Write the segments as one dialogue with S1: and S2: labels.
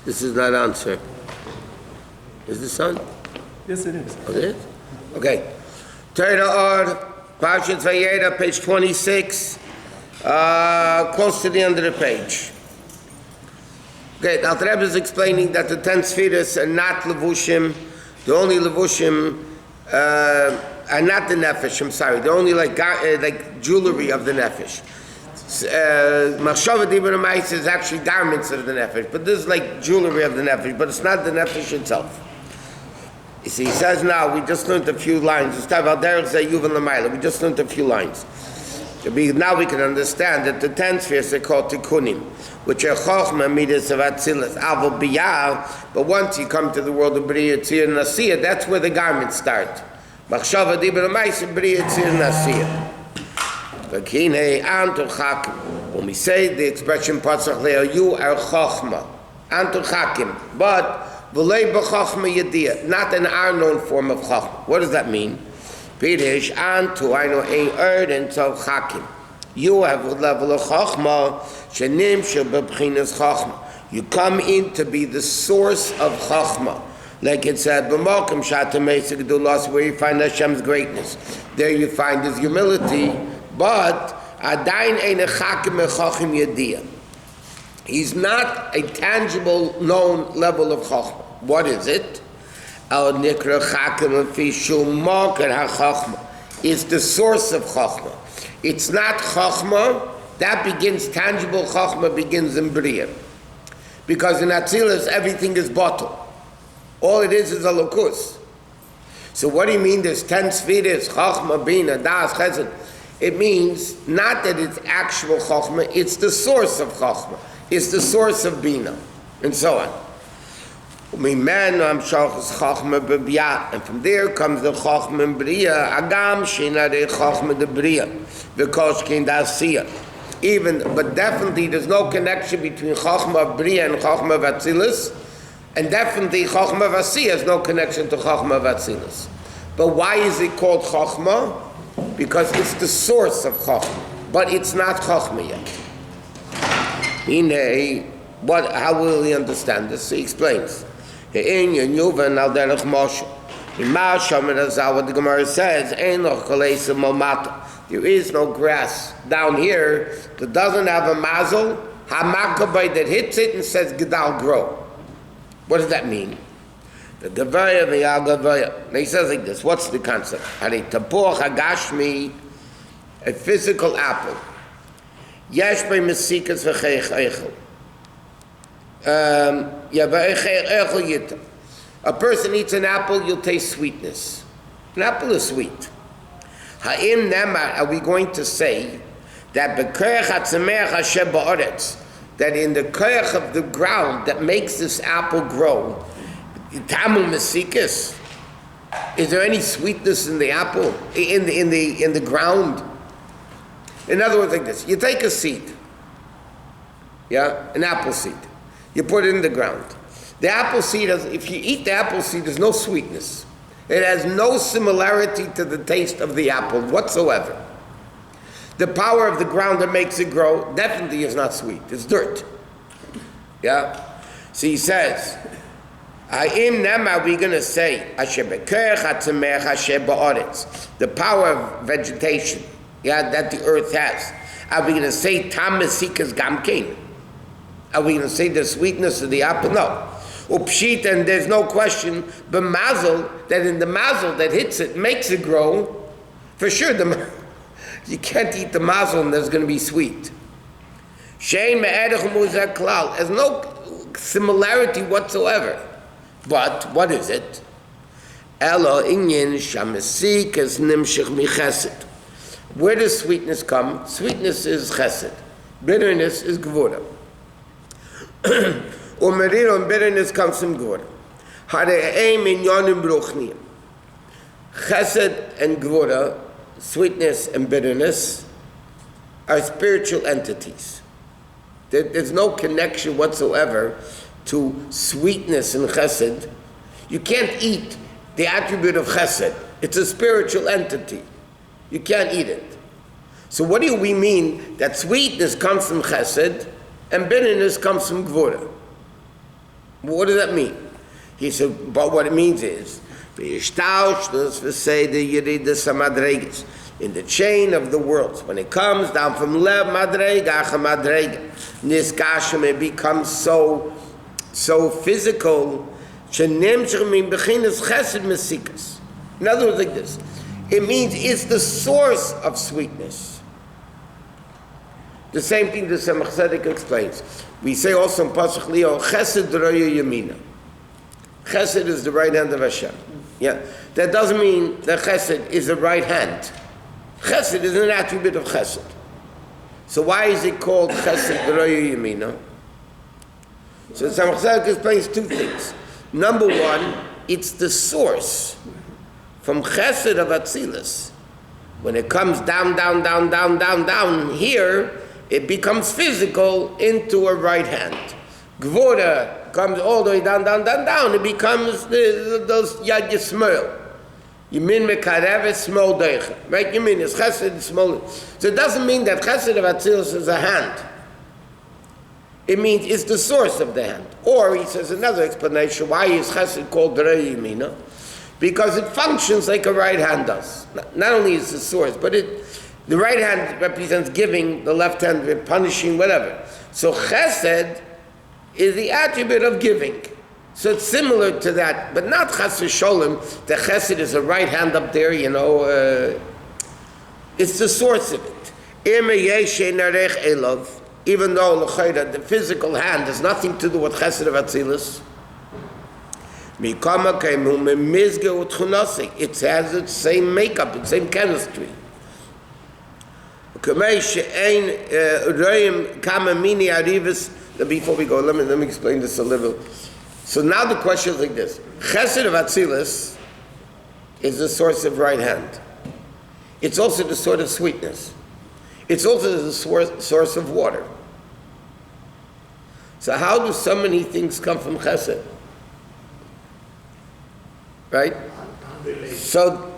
S1: This is not answer. Is this on?
S2: Yes, it is.
S1: Oh, it is? Okay. Torah Or, Parashat Vayera, page 26, close to the end of the page. Okay, now the Rebbe is explaining that the 10 spheres are not levushim. The only levushim are not the nefesh. I'm sorry. They're only like jewelry of the nefesh. Machshava Dibur Ma'is is actually garments of the nefesh, but this is like jewelry of the nefesh, but it's not the nefesh itself. You see, he says now, we just learned a few lines. We just learned a few lines. Now we can understand that the 10 spheres are called tikkunim, which are chokhmah, midas of atzilus, avol biyah. But once you come to the world of Bria, Tzir, and Asiyah, that's where the garments start. Machshava Dibur Ma'is, Bria, Tzir, and Asiyah. When we say the expression Patach Le'el, you are chokhmah, antu chakim, but v'lei b'chokhmah yediyah, not an known form of chokhmah. What does that mean? Pirish antu, I know ein erd so chakim. You have a level of chokhmah, shenim sheb'bchinas chokhmah. You come in to be the source of chokhmah. Like it said, b'mokim shatamei segdulas, where you find Hashem's greatness. There you find His humility. But adayin ein chakim echachim yediyah. He's not a tangible, known level of chachma. What is it? Al nikra chakim afishum market hachachma. It's the source of chachma. It's not chachma. That begins, tangible chachma begins in Bria. Because in Atzilus, everything is bottled. All it is a lokus. So what do you mean there's 10 spheres, chachma, bina, das, chesed? It means not that it's actual chokhmah, it's the source of chokhmah, it's the source of bina, and so on. And from there comes the chokhmah in bria, agam shenare chokhmah de bria, because kin dasiya. But definitely there's no connection between chokhmah of bria and chokhmah of atzilus, and definitely chokhmah of asiyah has no connection to chokhmah of atzilus. But why is it called chokhmah? Because it's the source of Chokhmah, but it's not Chokhmah yet. How will he understand this? He explains. What the Gemara says, there is no grass down here that doesn't have a mazel, hamakabay that hits it and says, Gedal, grow. What does that mean? The Gavaya, the Agavaya. He says like this, what's the concept? A physical apple. Yesh by mesikas v'cheich eichel. A person eats an apple, you'll taste sweetness. An apple is sweet. Ha'im nemar, are we going to say that b'koyach hatzemech hashem ba'aretz, that in the koyach of the ground that makes this apple grow, Tamu Mesikas. Is there any sweetness in the apple, in the ground? In other words, like this: you take a seed, an apple seed, you put it in the ground. The apple seed if you eat the apple seed, there's no sweetness. It has no similarity to the taste of the apple whatsoever. The power of the ground that makes it grow definitely is not sweet. It's dirt. So he says. Ha'im nema, we're going to say, the power of vegetation, that the earth has. Are we going to say tam mesikas gamkein? Are we going to say the sweetness of the apple? No. Upshit, and there's no question, b'mazel, that in the mazel that hits it, makes it grow, for sure, you can't eat the mazel and there's going to be sweet. Shein me'erech muzak klal, there's no similarity whatsoever. But what is it? Elo inyan shamesikas nimshich mi chesed. Where does sweetness come? Sweetness is chesed. Bitterness is gvura. Umeriro, and bitterness comes from gvura. Hare'eim inyonim ruchniim. Chesed and gvura, sweetness and bitterness, are spiritual entities. There's no connection whatsoever to sweetness and chesed. You can't eat the attribute of chesed. It's a spiritual entity. You can't eat it. So what do we mean that sweetness comes from chesed and bitterness comes from gvura? What does that mean? He said, but what it means is, in the chain of the worlds, when it comes down from lev madrega madrega, niskashim, it becomes so physical. In other words, like this, it means it's the source of sweetness. The same thing the Tzemach Tzedek explains. We say also in Patach Leo, Chesed roya yamina. Chesed is the right hand of Hashem. Yeah, that doesn't mean that Chesed is the right hand. Chesed is an attribute of Chesed. So why is it called Chesed roya yamina? So Tzemach Tzedek explains two things. Number one, it's the source from Chesed of Atzilus. When it comes down here, it becomes physical into a right hand. Gvura comes all the way down, it becomes those Yad Yismael. Yamin mekarev small deicha. Right? Yamin is Chesed, small. So it doesn't mean that Chesed of Atzilus is a hand. It means it's the source of the hand. Or, he says another explanation, why is Chesed called Derei Yamina? Because it functions like a right hand does. Not only is the source, but the right hand represents giving, the left hand punishing, whatever. So Chesed is the attribute of giving. So it's similar to that, but not Chas v'Sholem. The Chesed is a right hand up there, it's the source of it. Even though the physical hand has nothing to do with Chesed of Atzilus, it has its same makeup, its same chemistry. Before we go, let me explain this a little. So now the question is like this. Chesed of Atzilus is the source of right hand. It's also the source of sweetness. It's also the source of water. So how do so many things come from Chesed? Right? So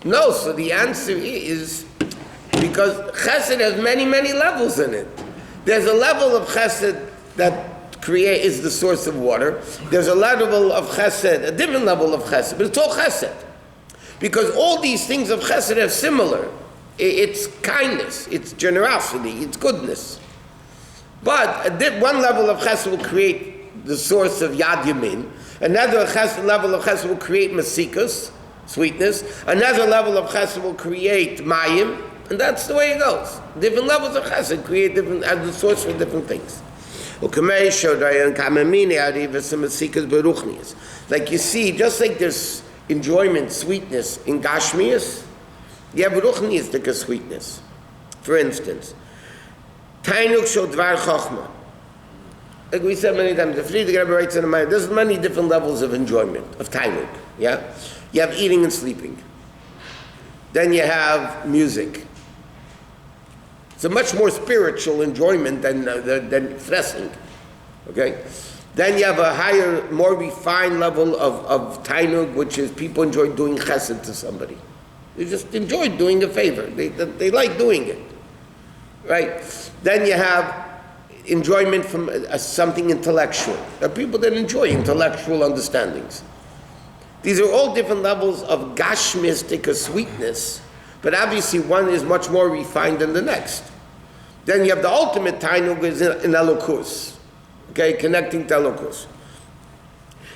S1: the answer is because Chesed has many, many levels in it. There's a level of Chesed that is the source of water. There's a level of Chesed, a different level of Chesed, but it's all Chesed. Because all these things of Chesed are similar. It's kindness, it's generosity, it's goodness. But one level of Chesed will create the source of Yad Yamin. Another level of Chesed will create Masikas, sweetness. Another level of Chesed will create Mayim. And that's the way it goes. Different levels of Chesed create different, as the source for different things. Like you see, just like there's enjoyment, sweetness in Gashmias, you have ruchniistic sweetness. For instance, Tainuk shel dvar chochma. Like we said many times, the Friedrich Rebbe writes in the mind, there's many different levels of enjoyment, of Tainuk. Yeah? You have eating and sleeping. Then you have music. It's a much more spiritual enjoyment than fressing. Okay? Then you have a higher, more refined level of tainug, which is people enjoy doing chesed to somebody. They just enjoy doing a favor. They like doing it. Right? Then you have enjoyment from something intellectual. There are people that enjoy intellectual understandings. These are all different levels of gashmistic sweetness, but obviously one is much more refined than the next. Then you have the ultimate tainug is in elokus, okay, connecting to elokus.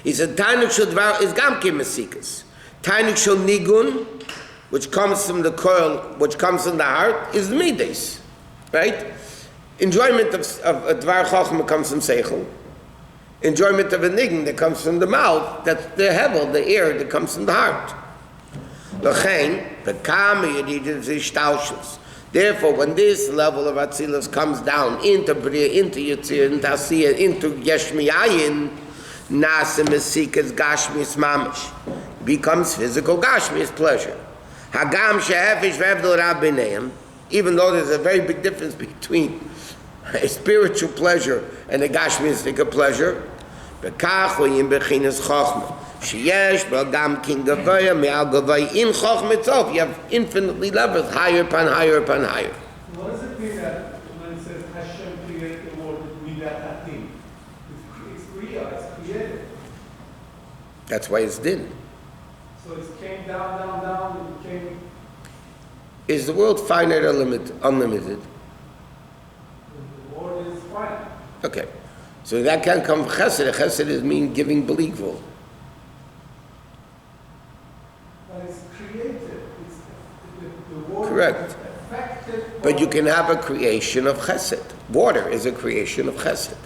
S1: He said tainug shel dvar is gamke masikas. Tainug shel nigun, which comes from the coil, which comes from the heart, is midas, right? Enjoyment of dvar chachma comes from seichel. Enjoyment of a nigun that comes from the mouth, that's the hevel, the air that comes from the heart. Therefore, when this level of Atzilus comes down into Bria, into Yitzir, into Asiyah, into Yeshmiyayin, Nasa Mesikas Gashmis Mamish, becomes physical Gashmis pleasure. Hagam Shehefish Vevdol Rabbineim, even though there's a very big difference between a spiritual pleasure and a Gashmistic pleasure, Bekachu Yim Bechinas Chochmah. Sheyesh Gam King Gavaya Me'al Gavaya in Chochm itself. You have infinitely levels, higher upon higher upon higher.
S2: What does it mean that when it says Hashem created the world with Midat Hatim? It's Kriya, it's created.
S1: That's why it's din.
S2: So it came down, and it came...
S1: Is the world finite or unlimited?
S2: The world is finite.
S1: Okay. So that can come from chesed. Chesed is mean giving believable.
S2: But it's created. It's, the world
S1: Correct.
S2: is affected.
S1: But you can have a creation of chesed. Water is a creation of chesed.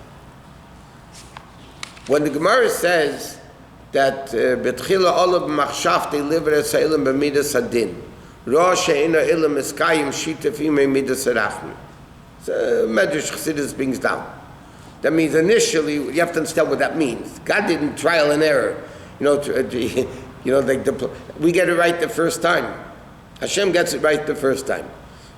S1: When the Gemara says that betchila olav machshav they live at Salem b'midas hadin, rosh she'ena ilam eskayim shitef imei midas harachmi. So Medrash Chassidus brings down. That means initially you have to understand what that means. God didn't trial and error. We get it right the first time. Hashem gets it right the first time.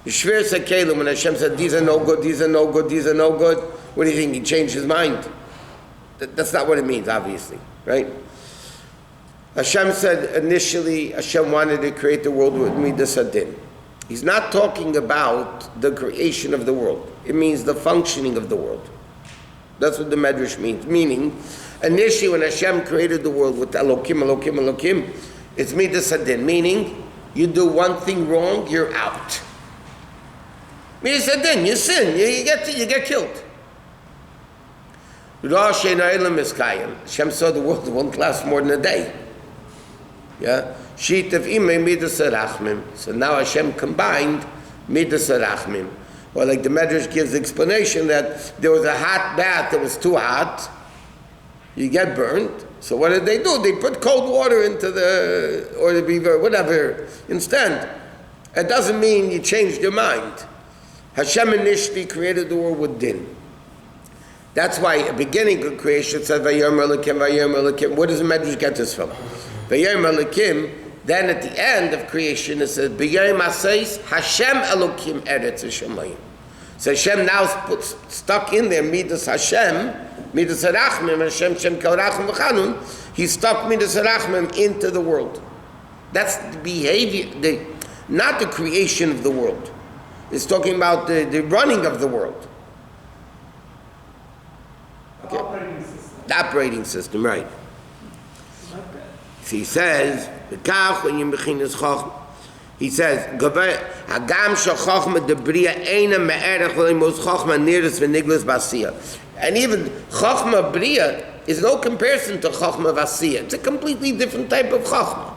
S1: Yishver Sekelim, when Hashem said these are no good, these are no good, these are no good, what do you think? He changed his mind? That's not what it means, obviously, right? Hashem said initially Hashem wanted to create the world with Midas Hadin. He's not talking about the creation of the world. It means the functioning of the world. That's what the Medrash means. Meaning, initially when Hashem created the world with Elokim, it's Midas Hadin. Meaning, you do one thing wrong, you're out. Midas Hadin, you sin, you get killed. Hashem saw the world won't last more than a day. Yeah? So now Hashem combined Midas Harachmim. Or like the Medrash gives the explanation that there was a hot bath that was too hot, you get burned. So what did they do? They put cold water into or the beaver, whatever, instead. It doesn't mean you changed your mind. Hashem initially created the world with din. That's why at the beginning of creation it says, Vayom Elokim, Vayom Elokim. Where does the Medrash get this from? Vayom Elokim. Then at the end of creation it says, B'yayim Asayis, Hashem Elokim Eretz Hashemayim. So Hashem now stuck in there, Midas Hashem, Midas Harachmim, Hashem Shem Kel Rachum V'chanun, he stuck Midas Harachmim into the world. That's the behavior, not the creation of the world. It's talking about the running of the world. Okay. The operating system, right. So he says, he says, Hagam shachachma debriya eina me'erech v'leimos chachma niris v'niglas b'asiyah. And even chachma bria is no comparison to chachma v'asiyah. It's a completely different type of chachma.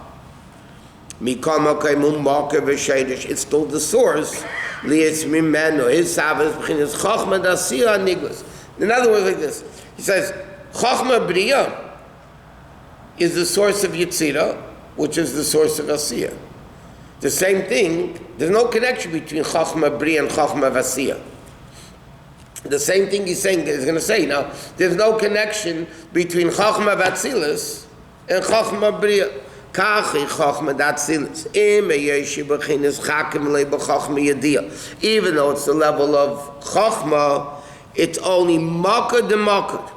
S1: It's still the source. His savas b'chinas chachma d'asiyah niglas. In other words, like this, he says, chachma bria is the source of Yitzira, which is the source of Asiyah. The same thing, there's no connection between Chachma Bria and Chachma Vasiyah. The same thing he's going to say now, there's no connection between Chachma Vatzilis and Chachma Bria. Kachi Chachma Vatzilis. Even though it's the level of Chachma, it's only Makad de Makad.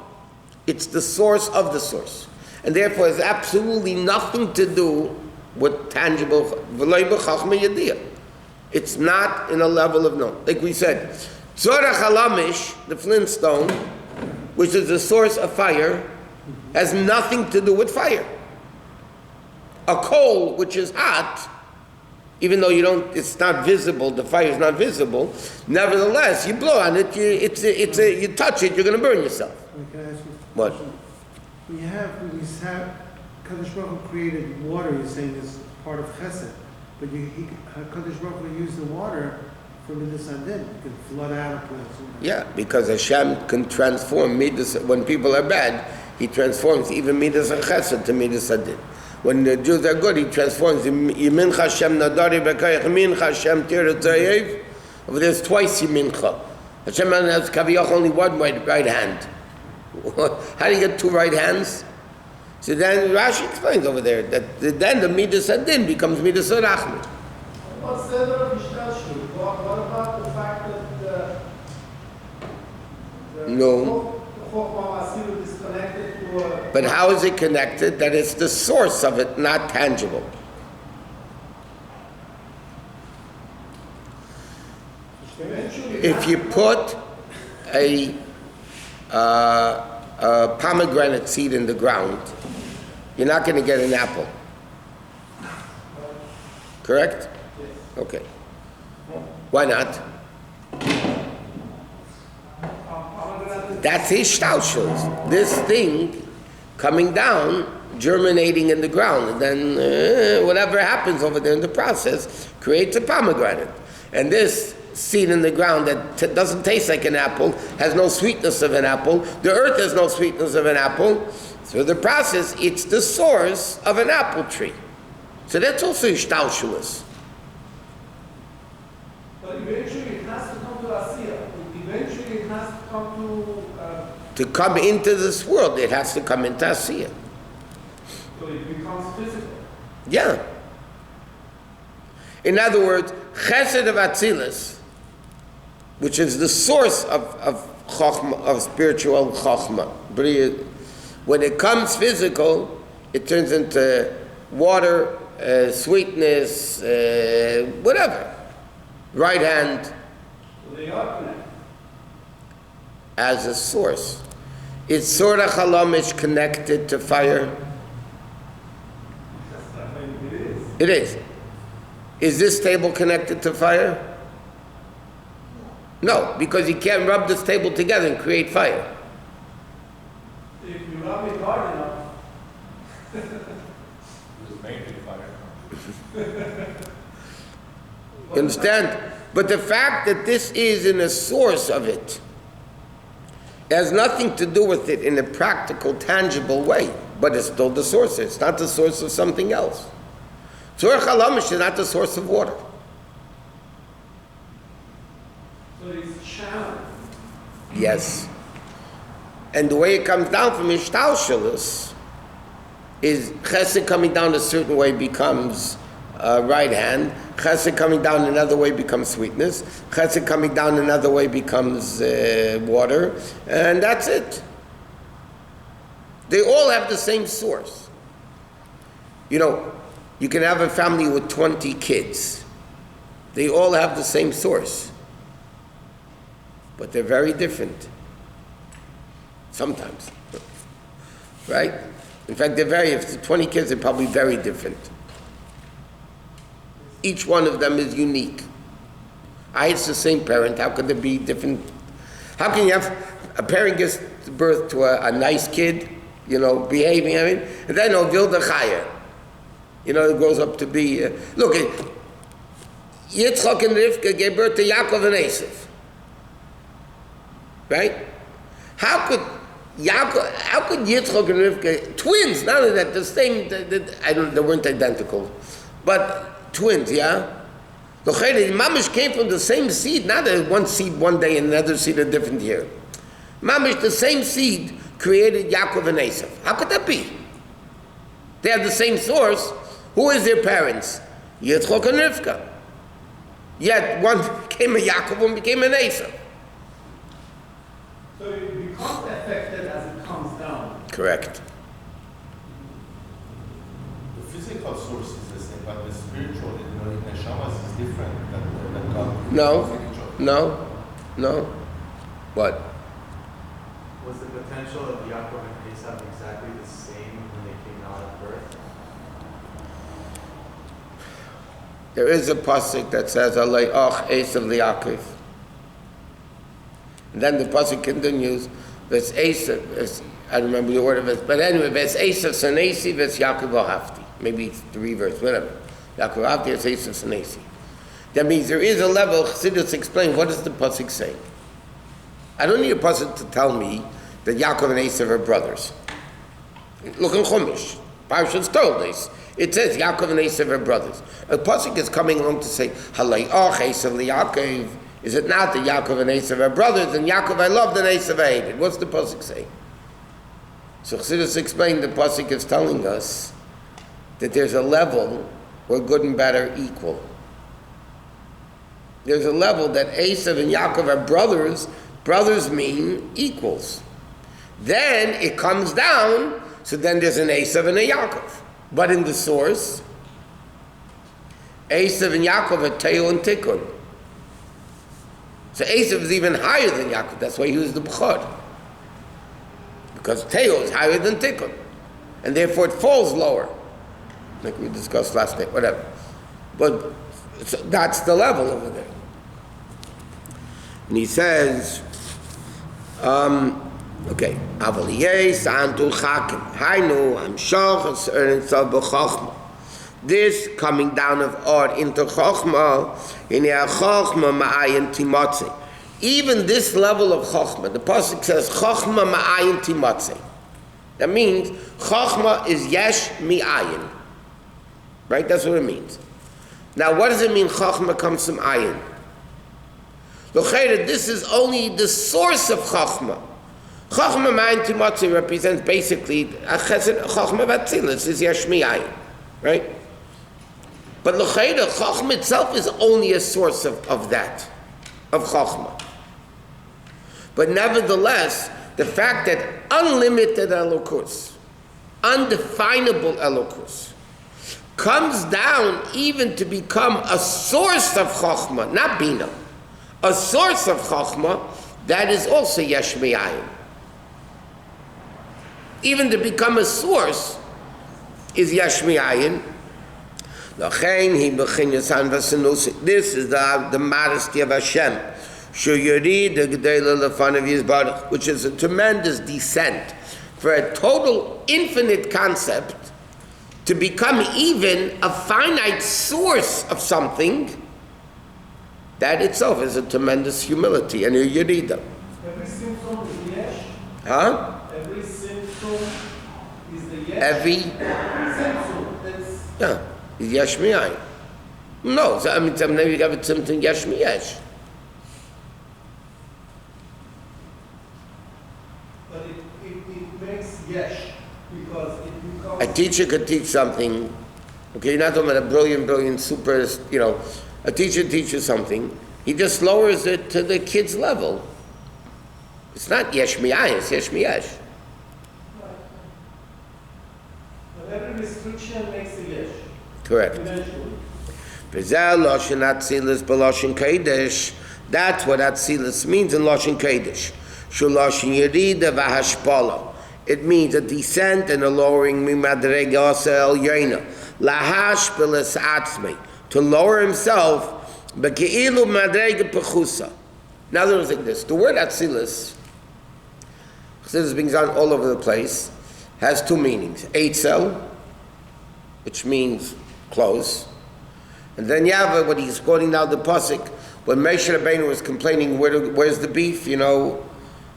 S1: It's the source of the source. And therefore, it has absolutely nothing to do with tangible. It's not in a level of no. Like we said, Zorah Halamish, the flintstone, which is the source of fire, has nothing to do with fire. A coal, which is hot, even though it's not visible, the fire is not visible, nevertheless, you blow on it, you touch it, you're going to burn yourself.
S3: Can I ask you a
S1: What?
S3: question? When you have Kadosh Baruch Hu created water, you're saying is part of Chesed, but Kadosh Baruch Hu used the water for Midas Hadin. You can flood out a place.
S1: Yeah, because Hashem can transform Midas. When people are bad, He transforms even Midas and Chesed to Midas Hadin. When the Jews are good, He transforms Yimincha Hashem Nadari B'Kayach Mincha Hashem Tirat Zayev. Over there's twice Yimincha. Hashem has Kaviyach only one right hand. How do you get two right hands? So then Rashi explains over there that then the Midas Hadin becomes Midas Harachmim.
S2: What's the other of Ishtashu? What about the fact that the Chokhmah Asiyut is connected to a...
S1: But how is it connected? That it's the source of it, not tangible. If you put a pomegranate seed in the ground you're not going to get an apple. Correct? Okay. Why not? That's Hishtalshus. This thing coming down, germinating in the ground, and then whatever happens over there in the process creates a pomegranate. And this seed in the ground that doesn't taste like an apple, has no sweetness of an apple, the earth has no sweetness of an apple, so the process, it's the source of an apple tree. So that's also Hishtalshus.
S2: But eventually it has to come to Asiya. Eventually it has to come to
S1: come into this world, it has to come into Asiya.
S2: so it becomes physical.
S1: Yeah. In other words, Chesed of Atzilus, which is the source of Chochmah, of spiritual Chochmah. When it comes physical, it turns into water, sweetness, whatever. Right hand
S2: So they are connected.
S1: as a source. Is Surah Chalamish connected to fire?
S2: It is.
S1: It is. Is this table connected to fire? No, because you can't rub this table together and create fire.
S2: If you rub it hard enough,
S4: Just make it fire.
S1: You understand? But the fact that this is in a source of it has nothing to do with it in a practical, tangible way. But it's still the source. It's not the source of something else. Tzorach Halamish is not the source of water.
S2: so it's channeled.
S1: Yes. And the way it comes down from Ishtalshalis is Chesed coming down a certain way becomes right hand. Chesed coming down another way becomes sweetness. Chesed coming down another way becomes water. And that's it. They all have the same source. You know, you can have a family with 20 kids. They all have the same source. But they're very different. Sometimes. Right? In fact, they're if it's 20 kids, they're probably very different. Each one of them is unique. It's the same parent. How could there be different? How can you have a parent gives birth to a nice kid, behaving, and then Vilda Chaya, it grows up to be, look, Yitzchak and Rivka gave birth to Yaakov and Yosef. Right? How could Yitzchak and Rivka, twins, not only that, the same, they weren't identical, but twins, yeah? The Mamish came from the same seed, not one seed one day and another seed a different year. Mamish, the same seed, created Yaakov and Yosef. How could that be? They have the same source. Who is their parents? Yitzchak and Rivka. Yet one became a Yaakov, one became an Yosef.
S2: So it becomes affected as it comes down.
S1: Correct.
S4: The physical source is the same, but the spiritual, the neshamas is different than God.
S1: No. What?
S5: Was the potential of Yaakov and Esau exactly the same when they came out of birth?
S1: There is a pasuk that says, Eliyahu Esav Liyaakov. And then the pasuk continues, Ves Esav, I don't remember the order of it, but anyway, Ves Esav Sanesi, Ves Yaakov Ohafti. Maybe it's the reverse, whatever. Yaakov Ohafti, Ves Esav Sanesi. That means there is a level, Chassidus explain, what does the pasuk say? I don't need a pasuk to tell me that Yaakov and Esav are brothers. Look in Chumash. Parshas told us. It says Yaakov and Esav are brothers. A pasuk is coming along to say, Halayach Esav Liyaakov. Is it not that Yaakov and Esav are brothers, and Yaakov I loved and Esav I hated? What's the pasuk say? So Chassidus explained the pasuk is telling us that there's a level where good and bad are equal. There's a level that Esav and Yaakov are brothers. Brothers mean equals. Then it comes down, so then there's an Esav and a Yaakov. But in the source, Esav and Yaakov are Teo and Tikkun. So Esav is even higher than Yaakov. That's why he was the Bechor. Because Teo is higher than Tikkun. and therefore it falls lower, like we discussed last night, whatever. But so that's the level over there. And he says, okay, this coming down of Or into Chochmah, even this level of Chochmah, the pasuk says Chochmah ma'ayin timatzei. That means Chochmah is yesh mi'ayin. Right? That's what it means. Now, what does it mean Chochmah comes from ayin? This is only the source of Chochmah. Chochmah ma'ayin timatzei represents basically Chochmah v'atzilus is yesh mi'ayin. Right? But Chochmah itself is only a source of that, of Chochmah. But nevertheless, the fact that unlimited elokus, undefinable elokus, comes down even to become a source of Chochmah, not Bina, a source of Chochmah, that is also Yesh Me'ayin. Even to become a source is Yesh Me'ayin. This is the modesty of Hashem, which is a tremendous descent for a total infinite concept to become even a finite source of something. That itself is a tremendous humility and a yerida.
S2: Every symptom is the yesh.
S1: Huh?
S2: Every symptom is the yesh.
S1: Every
S2: symptom. That's
S1: is yesh mi'ayin. No, so I mean, maybe you have something yesh mi'yesh.
S2: But it makes yesh because it becomes.
S1: A teacher could teach something. Okay, you're not talking about a brilliant, super, a teacher teaches something. He just lowers it to the kid's level. It's not yesh mi'ayin, it's yesh mi'yesh.
S2: But every restriction makes a yesh.
S1: Correct.
S2: Eventually.
S1: That's what Atzilus means in Loshen Kodesh. Shuloshin Yerida v'hashpala. It means a descent and a lowering mimadrega el yoina. Lahashpelas atzmei. To lower himself, b'keilu madrega pechusa. Now there was like this. The word Atzilus, Chassidus brings on all over the place, has two meanings. Eitzel, which means close. And then you have what he's quoting now, the pasuk, when Moshe Rabbeinu was complaining, where's the beef, So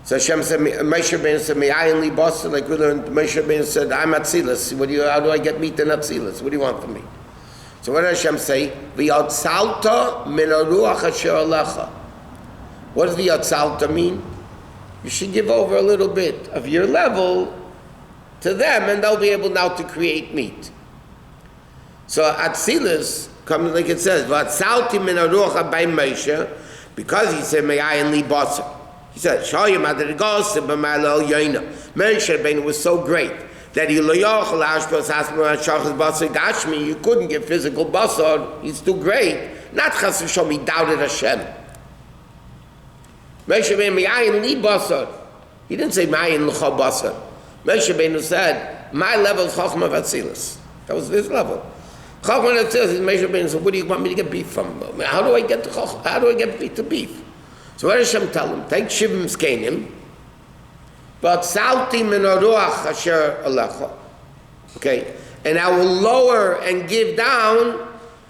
S1: Hashem said, Moshe Rabbeinu said, Me'ayin li basa, like we learned, Moshe Rabbeinu said, I'm Atzilus. How do I get meat in Atzilus? What do you want from me? So what does Hashem say? V'yatzalta min haruach asher alecha. What does v'yatzalta mean? You should give over a little bit of your level to them, and they'll be able now to create meat. So Atzilus comes like it says, "V'atzalti min haruach by Moshe," because he said, "Me'ayin li basa." He said, "Shoyim adrigos b'malal yoina." Moshe Rabbeinu was so great that he loyochel ashpos asmer shachas basar gashmi. You couldn't get physical basar. He's too great. Not chas v'shom. He doubted Hashem. Moshe Rabbeinu me'ayin li basar. He didn't say me'ayin l'cha basar. Moshe Rabbeinu said, "My level is chochmah v'atzilus." That was his level. Chochmah v'atzilus. Moshe Rabbeinu said, "What do you want me to get beef from? How do I get to beef?" So what does Hashem tell him? Take shivim skenim, but salti min haruach asher alecha. Okay, and I will lower and give down.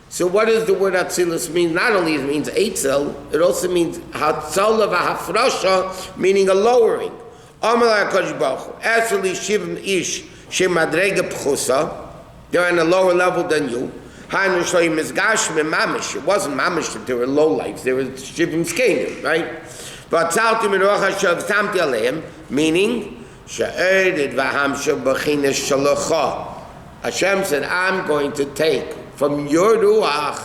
S1: So what does the word Atzilus mean? Not only it means eitzel, it also means hatzala v'hafrasha, meaning a lowering. Amar HaKadosh Baruch Hu, Asli shivim ish shemadrega pchusa, they're on a lower level than you. It wasn't mamish that they were low lives, they were shivim skenim, right? But meaning Hashem said, I'm going to take from your ruach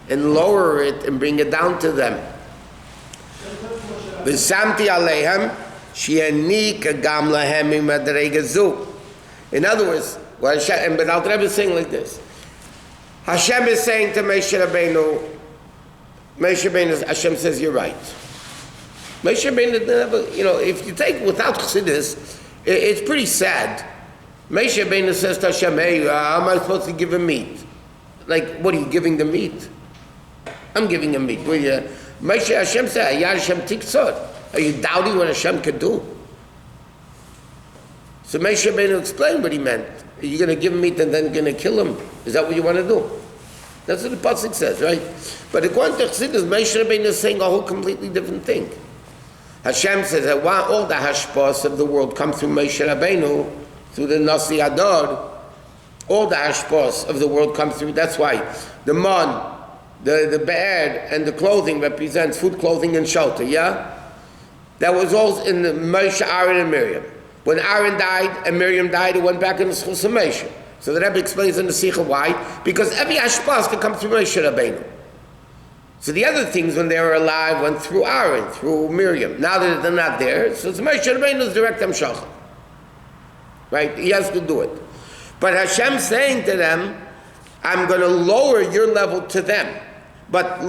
S1: and lower it and bring it down to them. In other words, what Hashem, but Al Rebbe is saying like this. Hashem is saying to Moshe Rabbeinu, Hashem says, you're right. Moshe Rabbeinu never, if you take without Chassidus, it's pretty sad Moshe Rabbeinu says to Hashem, hey, how am I supposed to give him meat? Like, what are you giving the meat? I'm giving him meat. Moshe, Hashem said, Ya Hashem tiksot. Are you doubting what Hashem could do? So Moshe Rabbeinu explained what he meant. Are you going to give him meat and then going to kill him? Is that what you want to do? That's what the Patach says, right? But according to Chassidus, Moshe Rabbeinu is saying a whole completely different thing. Hashem says that while all the hashpas of the world come through Moshe Rabbeinu, through the Nasi Adar, all the hashpas of the world come through. That's why the man, the be'er, and the clothing represents food, clothing, and shelter, yeah? That was all in the Moshe, Aaron, and Miriam. When Aaron died and Miriam died, it went back in the schus of Moshe. So the Rebbe explains in the Sikha why. Because every hashpas can come through Moshe Rabbeinu. So the other things, when they were alive, went through Aaron, through Miriam. Now that they're not there, so it's Moshe Rabbeinu's direct hamshachah. Right? He has to do it. But Hashem saying to them, I'm going to lower your level to them. But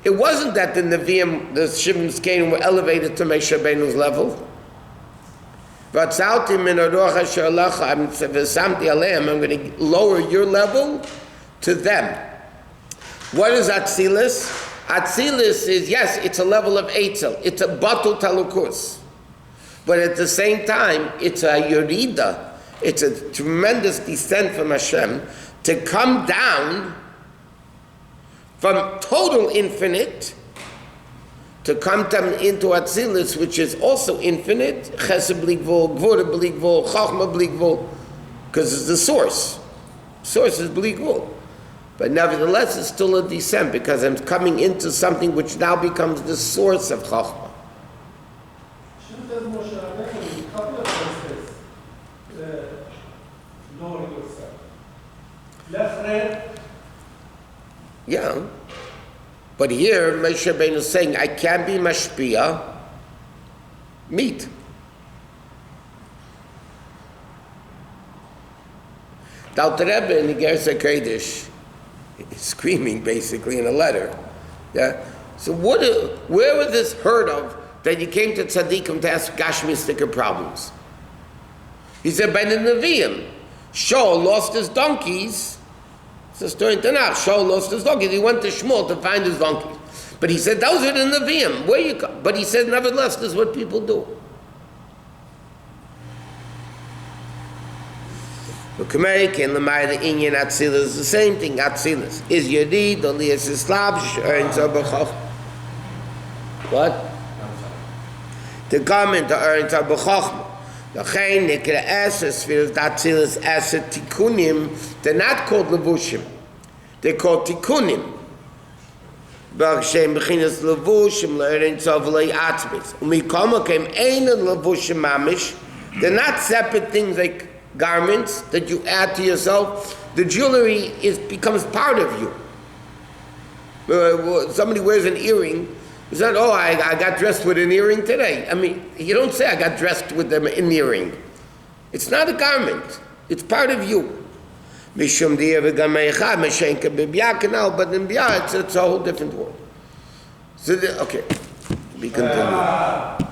S1: it wasn't that the Nevi'im, the Shivim Zkenim, were elevated to Moshe Rabbeinu's level. I'm going to lower your level to them. What is Atzilus? Atzilus is, yes, it's a level of Eitzel. It's a batul talukus. But at the same time, it's a Yerida. It's a tremendous descent from Hashem to come down from total infinite to come into Atzilus, which is also infinite, Chesed bli gvul, Gvura bli gvul, Chachma bli gvul, because it's the source. Source is bli gvul. But nevertheless, it's still a descent, because I'm coming into something which now becomes the source of Chachma.
S2: Shouldn't have Moshe Rabbeinu in a couple of places lower yourself? Left red.
S1: Yeah. But here, Moshe Rabbeinu is saying, I can't be mashpia, meat. The Alter Rebbe in the Gersa Kodesh is screaming, basically, in a letter. Yeah? So where was this heard of that you came to tzaddikim to ask gashmistic problems? He said, by the Nevi'im, Shaul lost his donkeys. It's a story in Tanakh. Shaul lost his donkeys. He went to Shmuel to find his donkeys. But he said, those are the Nevi'im. Where you go? But he said, nevertheless, this is what people do. The Inyan Atzilus is the same thing. Atzilus is Yerid, Elias Islav, Earn Zabachach. What? To come into Earn Zabachach. They're not called levushim. They're called tikkunim. They're not separate things like garments that you add to yourself. The jewelry becomes part of you. Somebody wears an earring. It's not, oh, I got dressed with an earring today. I mean, you don't say I got dressed with an earring. It's not a garment. It's part of you. But in Biyah, it's a whole different word. So, okay, we continue.